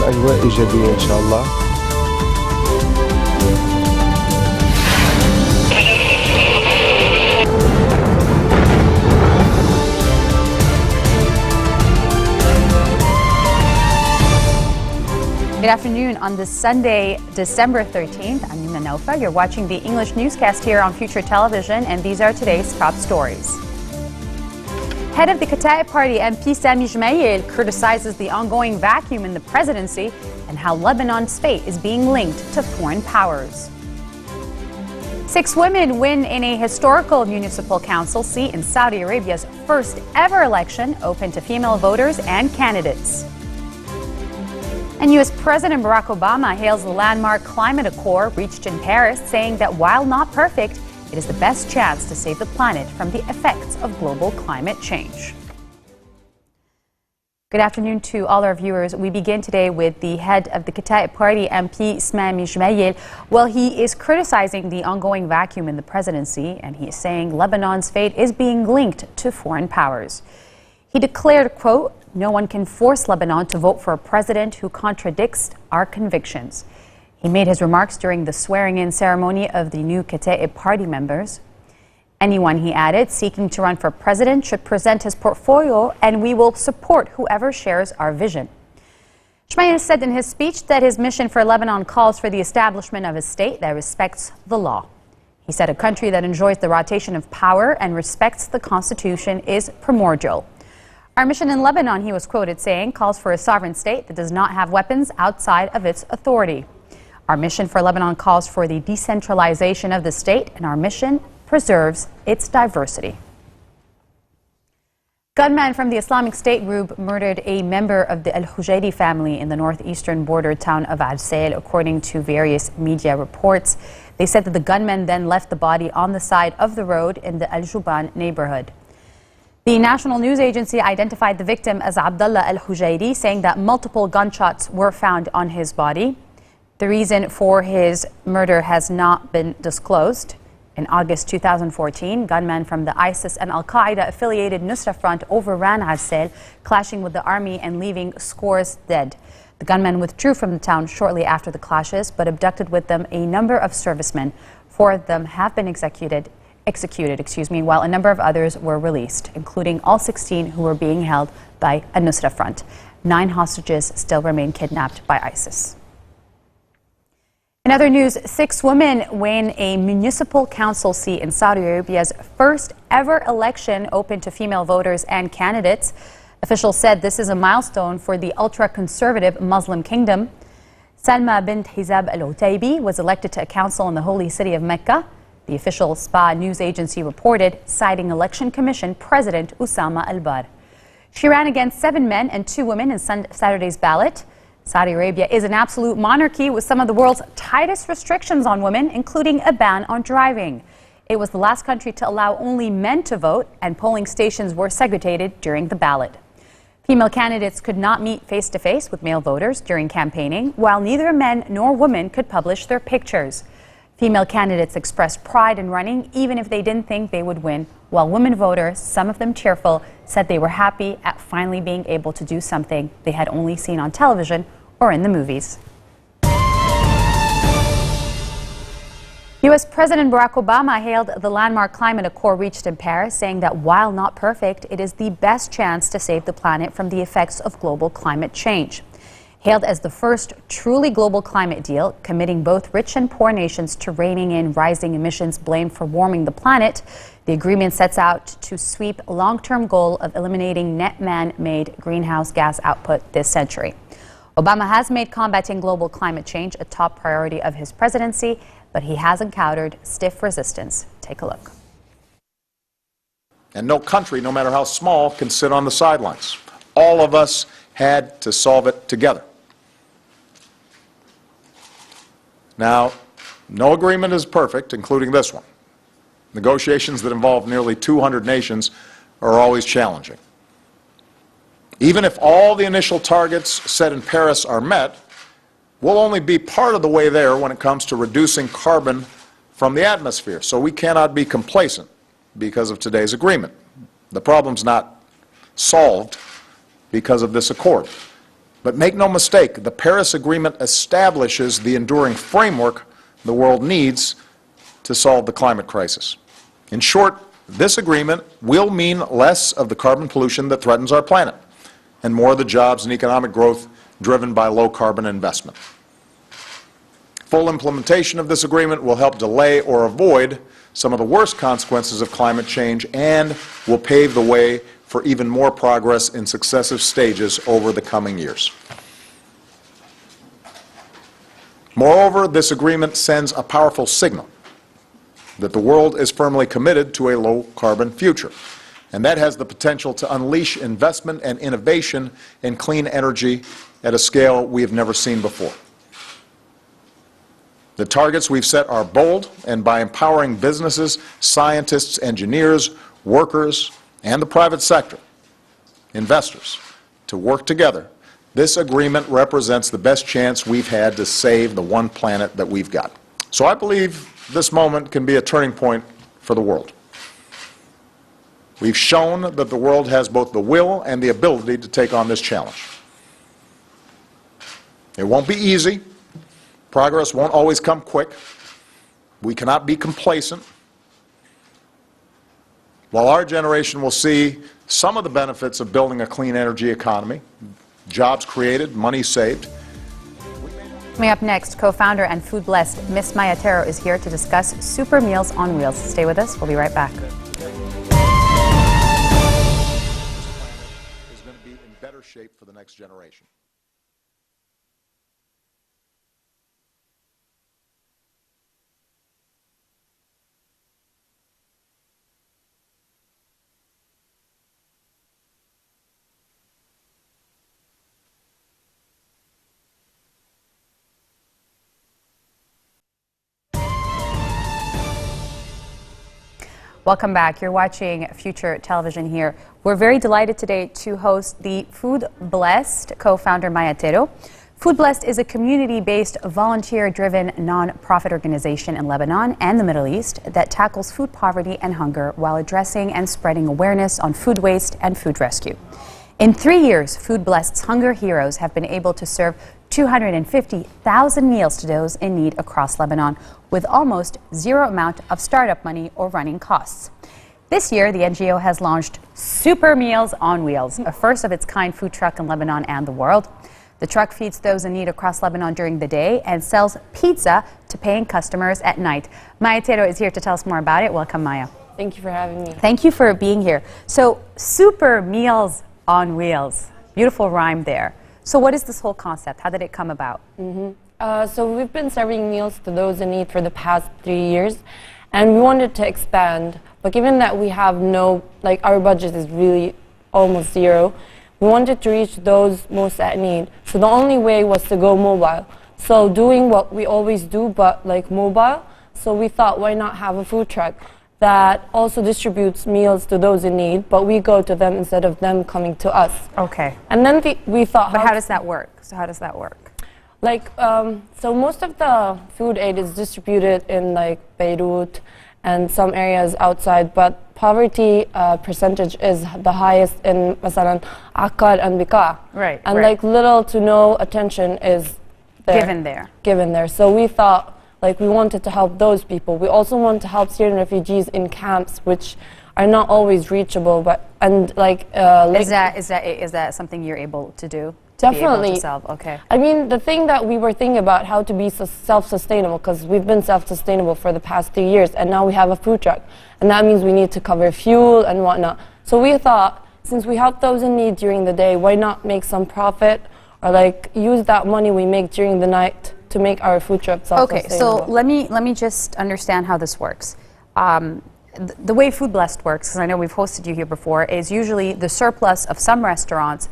أجواء إيجابية إن شاء الله. Good afternoon. On this Sunday, December 13th, I'm Nina Naufa. You're watching the English newscast here on Future Television, and these are today's top stories. Head of the Kataib Party MP Sami Jmail criticizes the ongoing vacuum in the presidency and how Lebanon's fate is being linked to foreign powers. 6 women win in a historical municipal council seat in Saudi Arabia's first ever election open to female voters and candidates. And U.S. President Barack Obama hails the landmark climate accord reached in Paris, saying that while not perfect, it is the best chance to save the planet from the effects of global climate change. Good afternoon to all our viewers. We begin today with the head of the Kataib Party, MP Sami Jmail. Well, he is criticizing the ongoing vacuum in the presidency, and he is saying Lebanon's fate is being linked to foreign powers. He declared, quote, "No one can force Lebanon to vote for a president who contradicts our convictions." He made his remarks during the swearing-in ceremony of the new Kataib Party members. Anyone, he added, seeking to run for president should present his portfolio, and we will support whoever shares our vision. Jmail said in his speech that his mission for Lebanon calls for the establishment of a state that respects the law. He said a country that enjoys the rotation of power and respects the Constitution is primordial. Our mission in Lebanon, he was quoted saying, calls for a sovereign state that does not have weapons outside of its authority. Our mission for Lebanon calls for the decentralization of the state, and our mission preserves its diversity. Gunmen from the Islamic State group murdered a member of the Al-Hujayri family in the northeastern border town of Al-Sail, according to various media reports. They said that the gunmen then left the body on the side of the road in the Al-Juban neighborhood. The National News Agency identified the victim as Abdullah Al-Hujayri, saying that multiple gunshots were found on his body. The reason for his murder has not been disclosed. In August 2014, gunmen from the ISIS and Al-Qaeda affiliated Nusra Front overran Al-Sail, clashing with the army and leaving scores dead. The gunmen withdrew from the town shortly after the clashes, but abducted with them a number of servicemen. 4 of them have been executed, while a number of others were released, including all 16 who were being held by a Nusra Front. 9 hostages still remain kidnapped by ISIS. In other news, 6 women win a municipal council seat in Saudi Arabia's first ever election open to female voters and candidates. Officials said this is a milestone for the ultra-conservative Muslim kingdom. Salma bint Hizab al-Utaybi was elected to a council in the holy city of Mecca. The official SPA news agency reported, citing Election Commission President Osama al-Bar. She ran against 7 men and 2 women in Saturday's ballot. Saudi Arabia is an absolute monarchy with some of the world's tightest restrictions on women, including a ban on driving. It was the last country to allow only men to vote, and polling stations were segregated during the ballot. Female candidates could not meet face-to-face with male voters during campaigning, while neither men nor women could publish their pictures. Female candidates expressed pride in running, even if they didn't think they would win, while women voters, some of them tearful, said they were happy at finally being able to do something they had only seen on television or in the movies. U.S. President Barack Obama hailed the landmark climate accord reached in Paris, saying that while not perfect, it is the best chance to save the planet from the effects of global climate change. Hailed as the first truly global climate deal, committing both rich and poor nations to reining in rising emissions blamed for warming the planet, the agreement sets out to sweep a long-term goal of eliminating net man-made greenhouse gas output this century. Obama has made combating global climate change a top priority of his presidency, but he has encountered stiff resistance. Take a look. And no country, no matter how small, can sit on the sidelines. All of us had to solve it together. Now, no agreement is perfect, including this one. Negotiations that involve nearly 200 nations are always challenging. Even if all the initial targets set in Paris are met, we'll only be part of the way there when it comes to reducing carbon from the atmosphere. So we cannot be complacent because of today's agreement. The problem's not solved because of this accord. But make no mistake, the Paris Agreement establishes the enduring framework the world needs to solve the climate crisis. In short, this agreement will mean less of the carbon pollution that threatens our planet and more of the jobs and economic growth driven by low-carbon investment. Full implementation of this agreement will help delay or avoid some of the worst consequences of climate change and will pave the way for even more progress in successive stages over the coming years. Moreover, this agreement sends a powerful signal that the world is firmly committed to a low-carbon future, and that has the potential to unleash investment and innovation in clean energy at a scale we have never seen before. The targets we've set are bold, and by empowering businesses, scientists, engineers, workers, and the private sector, investors, to work together, this agreement represents the best chance we've had to save the one planet that we've got. So I believe this moment can be a turning point for the world. We've shown that the world has both the will and the ability to take on this challenge. It won't be easy. Progress won't always come quick. We cannot be complacent. While our generation will see some of the benefits of building a clean energy economy, jobs created, money saved. Coming up next, co-founder and food blessed Miss Maya Tero is here to discuss super meals on wheels. Stay with us. We'll be right back. Is going to be in better shape for the next generation. Welcome back. You're watching Future Television here. We're very delighted today to host the Food Blessed co-founder Maya Tero. Food Blessed is a community-based, volunteer-driven, non-profit organization in Lebanon and the Middle East that tackles food poverty and hunger while addressing and spreading awareness on food waste and food rescue. In 3 years, Food Blessed's Hunger Heroes have been able to serve 250,000 meals to those in need across Lebanon, with almost zero amount of startup money or running costs. This year, the NGO has launched Super Meals on Wheels, a first-of-its-kind food truck in Lebanon and the world. The truck feeds those in need across Lebanon during the day and sells pizza to paying customers at night. Maya Tero is here to tell us more about it. Welcome, Maya. Thank you for having me. Thank you for being here. So, Super Meals on Wheels. Beautiful rhyme there. So what is this whole concept? How did it come about? So we've been serving meals to those in need for the past 3 years, and we wanted to expand. But given that we have our budget is really almost zero, we wanted to reach those most at need. So the only way was to go mobile. So doing what we always do, but mobile. So we thought, why not have a food truck that also distributes meals to those in need, but we go to them instead of them coming to us. Okay. And then we thought, but how does that work? So how does that work? So most of the food aid is distributed in Beirut and some areas outside, but poverty percentage is the highest in مثلا Akkad and Bika. Right. And right. Little to no attention is there. Given there. So we thought we wanted to help those people. We also want to help Syrian refugees in camps, which are not always reachable. Is that something you're able to do? Definitely. Okay. I mean, the thing that we were thinking about how to be self-sustainable, because we've been self-sustainable for the past 3 years, and now we have a food truck, and that means we need to cover fuel and whatnot. So we thought, since we help those in need during the day, why not make some profit or use that money we make during the night to make our food truck self-sustainable. Okay, so let me just understand how this works. The way Food Blessed works, because I know we've hosted you here before, is usually the surplus of some restaurants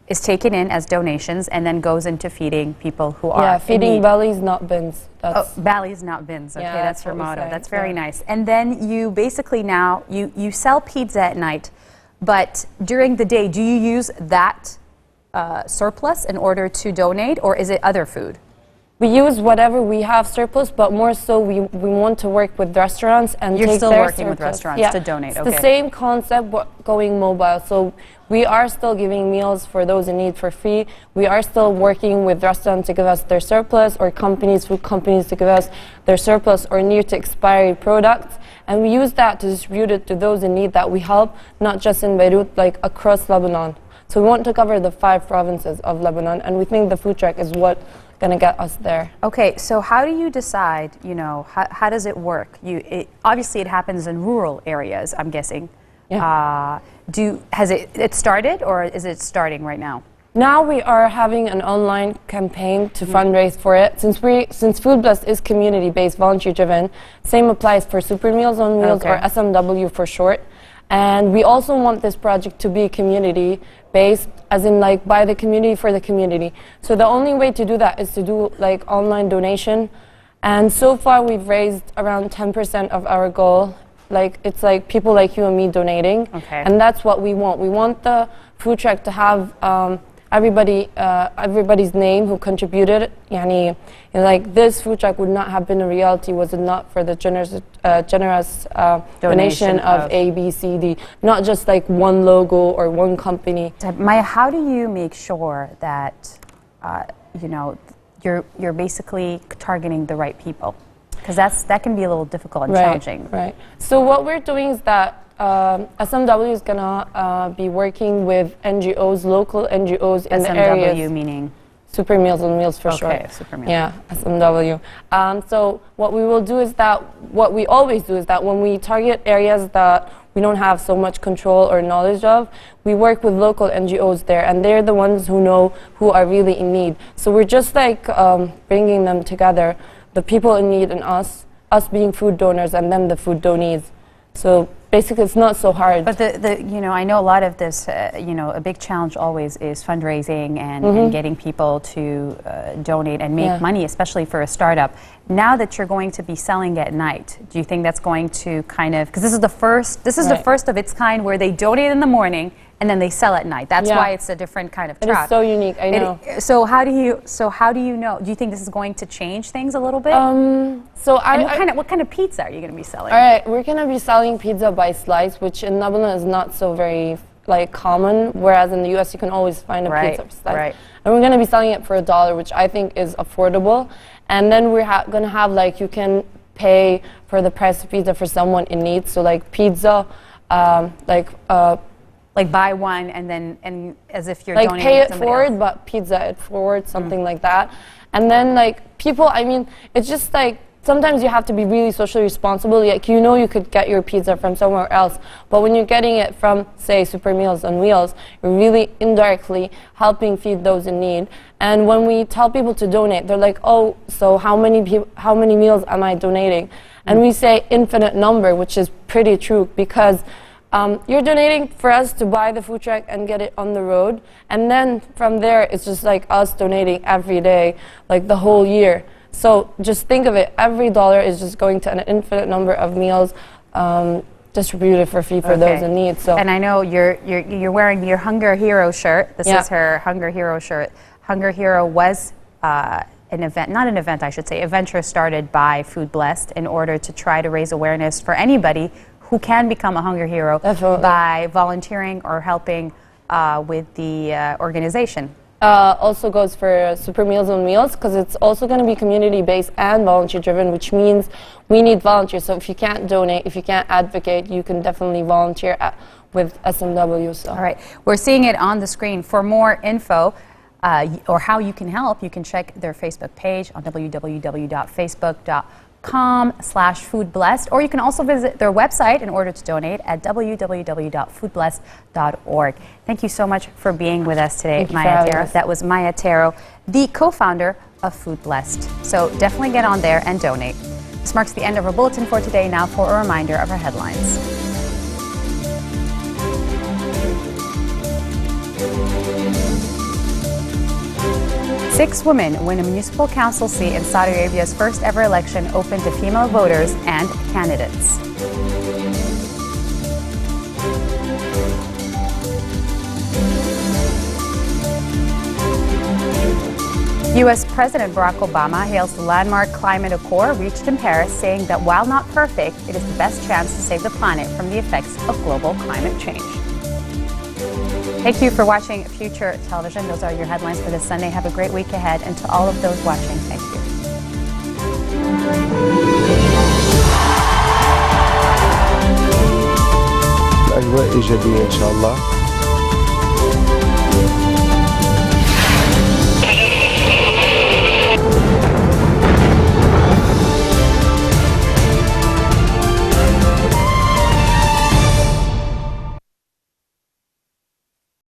is taken in as donations and then goes into feeding people who are feeding bellies, not bins. Bellies, not bins. Okay, yeah, that's your motto. That's very nice. And then you basically now you sell pizza at night, but during the day, do you use that surplus in order to donate, or is it other food? We use whatever we have surplus, but more so we want to work with restaurants and You're take still their working with surplus. restaurants to donate, It's okay. the same concept, but going mobile. So we are still giving meals for those in need for free. We are still working with restaurants to give us their surplus, or companies, food companies, to give us their surplus or near to expiry products. And we use that to distribute it to those in need that we help, not just in Beirut, like across Lebanon. So we want to cover the 5 provinces of Lebanon, and we think the food truck is what going to get us there. Okay, so how do you decide, you know, how does it work? Obviously it happens in rural areas, I'm guessing. Yeah. Has it started, or is it starting right now? Now we are having an online campaign to fundraise for it. Since Food Blessed is community-based, volunteer-driven, same applies for Super Meals on Wheels, or SMW for short. And we also want this project to be community-based, as in like by the community for the community. So the only way to do that is to do like online donation. And so far we've raised around 10% of our goal. Like it's like people like you and me donating. Okay. And that's what we want. We want the food truck to have everybody's name who contributed. Yani, like this food truck would not have been a reality was it not for the generous donation of A, B, C, D. Not just like one logo or one company. Maya, how do you make sure that you know, you're basically targeting the right people? Because that can be a little difficult and challenging. Right. So what we're doing is that SMW is gonna be working with NGOs, local NGOs in the areas. SMW meaning? Super Meals on Wheels for sure. Okay, Super Meals. Yeah, SMW. So what we will do is that, what we always do is that when we target areas that we don't have so much control or knowledge of, we work with local NGOs there, and they're the ones who know who are really in need. So we're just like bringing them together, the people in need and us being food donors and them the food donees. So basically it's not so hard. But you know, I know a lot of this, you know, a big challenge always is fundraising and getting people to donate and make money, especially for a startup. Now that you're going to be selling at night, do you think that's going to kind of, because this is the first of its kind where they donate in the morning and then they sell at night. That's why it's a different kind of trap. It is so unique, I know. So how do you know? Do you think this is going to change things a little bit? What kind of pizza are you going to be selling? All right, we're going to be selling pizza by slice, which in Lebanon is not so very like common, whereas in the US you can always find a pizza by slice. Right. And we're going to be selling it for $1, which I think is affordable. And then we're going to have like, you can pay for the price of pizza for someone in need. So like pizza, like buy one and as if you're like donating pay to it somebody forward, else. but pizza it forward, something like that. And then like people, I mean, it's just like sometimes you have to be really socially responsible. Like you know you could get your pizza from somewhere else, but when you're getting it from, say, Super Meals on Wheels, you're really indirectly helping feed those in need. And when we tell people to donate, they're like, oh, so how many meals am I donating? And we say infinite number, which is pretty true, because you're donating for us to buy the food truck and get it on the road. And then from there, it's just like us donating every day, like the whole year. So just think of it, every dollar is just going to an infinite number of meals distributed for free for those in need. So. And I know you're wearing your Hunger Hero shirt. This is her Hunger Hero shirt. Hunger Hero was a venture started by Food Blessed in order to try to raise awareness for anybody who can become a Hunger Hero by volunteering or helping with the organization. Also goes for Super Meals on Wheels, because it's also going to be community-based and volunteer-driven, which means we need volunteers. So if you can't donate, if you can't advocate, you can definitely volunteer with SMW. So. All right, we're seeing it on the screen. For more info or how you can help, you can check their Facebook page on www.facebook.com/foodblessed, or you can also visit their website in order to donate at www.foodblessed.org. Thank you so much for being with us today, Maya Taro. That was Maya Taro, the co-founder of Food Blessed. So definitely get on there and donate. This marks the end of our bulletin for today. Now for a reminder of our headlines. Six women win a municipal council seat in Saudi Arabia's first ever election open to female voters and candidates. U.S. President Barack Obama hails the landmark climate accord reached in Paris, saying that while not perfect, it is the best chance to save the planet from the effects of global climate change. Thank you for watching Future Television. Those are your headlines for this Sunday. Have a great week ahead. And to all of those watching, thank you. أجواء إيجابية إن شاء الله.